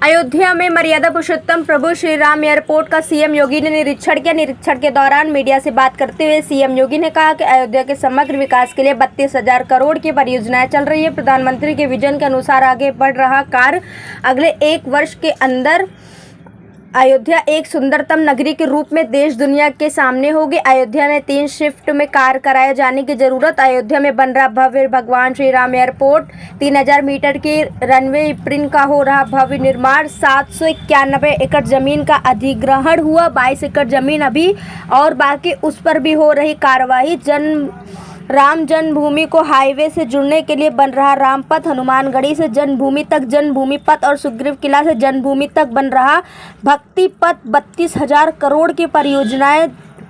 अयोध्या में मर्यादा पुरुषोत्तम प्रभु श्री राम एयरपोर्ट का सीएम योगी ने निरीक्षण किया। निरीक्षण के दौरान मीडिया से बात करते हुए सीएम योगी ने कहा कि अयोध्या के समग्र विकास के लिए 32,000 करोड़ की परियोजनाएं चल रही है। प्रधानमंत्री के विजन के अनुसार आगे बढ़ रहा कार्य अगले 1 वर्ष के अंदर अयोध्या एक सुंदरतम नगरी के रूप में देश दुनिया के सामने होगी। अयोध्या में 3 शिफ्ट में कार्य कराए जाने की जरूरत। अयोध्या में बन रहा भव्य भगवान श्री राम एयरपोर्ट, 3000 मीटर की रनवे एप्रिन का हो रहा भव्य निर्माण, 791 एकड़ जमीन का अधिग्रहण हुआ, 22 एकड़ जमीन अभी और बाकी, उस पर भी हो रही कार्रवाई। राम जन्मभूमि को हाईवे से जुड़ने के लिए बन रहा रामपथ, हनुमानगढ़ी से जन्मभूमि तक जन्मभूमि पथ और सुग्रीव किला से जन्मभूमि तक बन रहा भक्ति पथ। 32,000 करोड़ की परियोजनाएं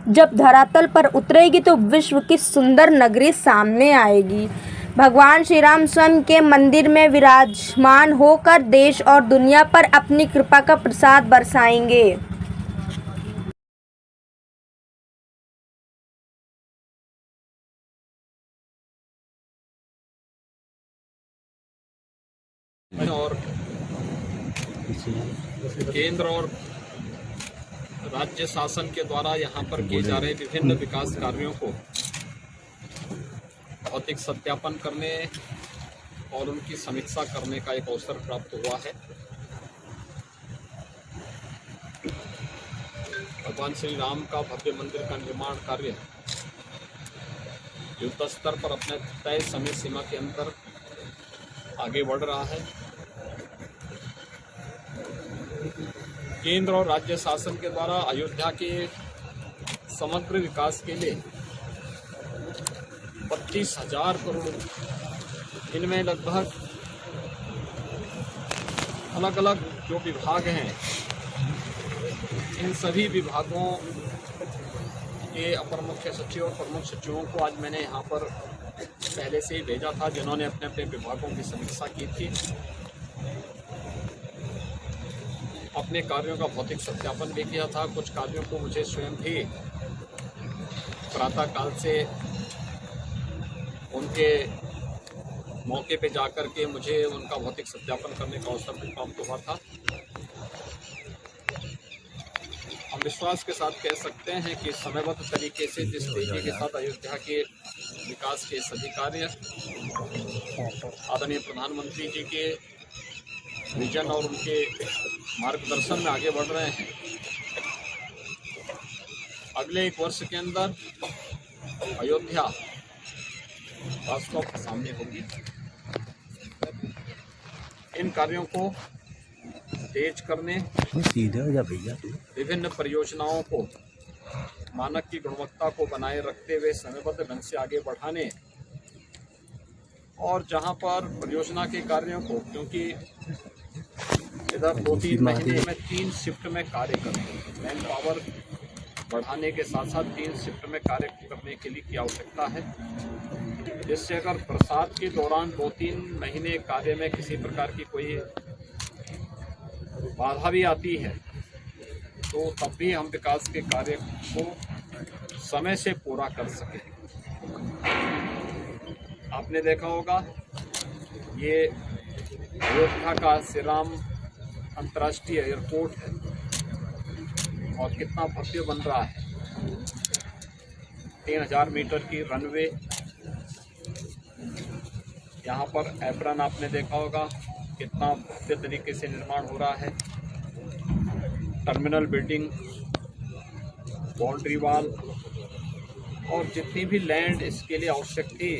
जब धरातल पर उतरेगी तो विश्व की सुंदर नगरी सामने आएगी। भगवान श्री राम स्वयं के मंदिर में विराजमान होकर देश और दुनिया पर अपनी कृपा का प्रसाद बरसाएंगे। और केंद्र और राज्य शासन के द्वारा यहाँ पर किए जा रहे विभिन्न विकास कार्यों को भौतिक सत्यापन करने और उनकी समीक्षा करने का एक अवसर प्राप्त हुआ है। भगवान श्री राम का भव्य मंदिर का निर्माण कार्य युद्ध स्तर पर अपने तय समय सीमा के अंदर आगे बढ़ रहा है। केंद्र और राज्य शासन के द्वारा अयोध्या के समग्र विकास के लिए 32,000 करोड़, इनमें लगभग अलग अलग जो विभाग हैं, इन सभी विभागों के अपर मुख्य सचिव और प्रमुख सचिवों को आज मैंने यहाँ पर पहले से ही भेजा था, जिन्होंने अपने अपने विभागों की समीक्षा की थी। अपने कार्यों का भौतिक सत्यापन भी किया था। कुछ कार्यों को मुझे स्वयं भी प्रातःकाल से उनके मौके पे जाकर के मुझे उनका भौतिक सत्यापन करने का अवसर भी प्राप्त हुआ था। हम विश्वास के साथ कह सकते हैं कि समयबद्ध तरीके से जिस तेजी के साथ अयोध्या के विकास के सभी कार्य आदरणीय प्रधानमंत्री जी के विजन और उनके मार्गदर्शन में आगे बढ़ रहे हैं, अगले 1 वर्ष के अंदर अयोध्या वास्तव के सामने होगी। इन कार्यों को तेज करने, विभिन्न परियोजनाओं को मानक की गुणवत्ता को बनाए रखते हुए समयबद्ध ढंग से आगे बढ़ाने और जहां पर परियोजना के कार्यों को, क्योंकि इधर 2-3 महीने में 3 शिफ्ट में कार्य करें, मैन पावर बढ़ाने के साथ साथ 3 शिफ्ट में कार्य करने के लिए की आवश्यकता है, जिससे अगर बरसात के दौरान 2-3 महीने कार्य में किसी प्रकार की कोई बाधा भी आती है तो तब भी हम विकास के कार्य को समय से पूरा कर सकें। आपने देखा होगा ये अयोध्या का श्री राम अंतर्राष्ट्रीय एयरपोर्ट है और कितना भव्य बन रहा है। 3000 मीटर की रनवे, यहाँ पर एप्रन आपने देखा होगा कितना भव्य तरीके से निर्माण हो रहा है। टर्मिनल बिल्डिंग, बाउंड्री वॉल और जितनी भी लैंड इसके लिए आवश्यक थी,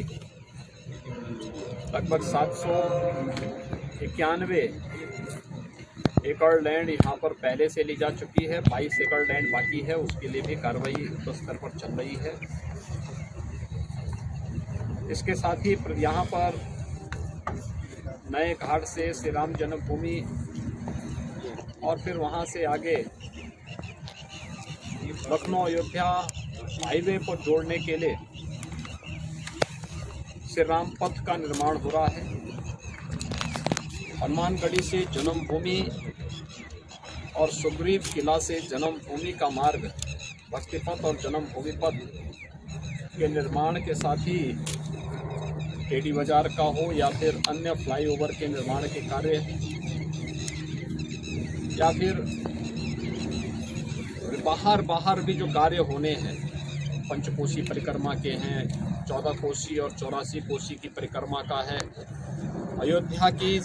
लगभग 791 एकड़ लैंड यहाँ पर पहले से ली जा चुकी है। 22 एकड़ लैंड बाकी है, उसके लिए भी कार्रवाई युद्ध स्तर पर चल रही है। इसके साथ ही यहाँ पर नए घाट से श्री राम जन्मभूमि और फिर वहाँ से आगे लखनऊ अयोध्या हाईवे पर जोड़ने के लिए श्री राम पथ का निर्माण हो रहा है। हनुमानगढ़ी से जन्मभूमि और सुग्रीव किला से जन्मभूमि का मार्ग, भक्ति पथ और जन्मभूमि पथ के निर्माण के साथ ही टेडी बाजार का हो या फिर अन्य फ्लाईओवर के निर्माण के कार्य या फिर बाहर भी जो कार्य होने हैं, पंचकोशी परिक्रमा के हैं, 14 कोसी और 84 कोसी की परिक्रमा का है, अयोध्या की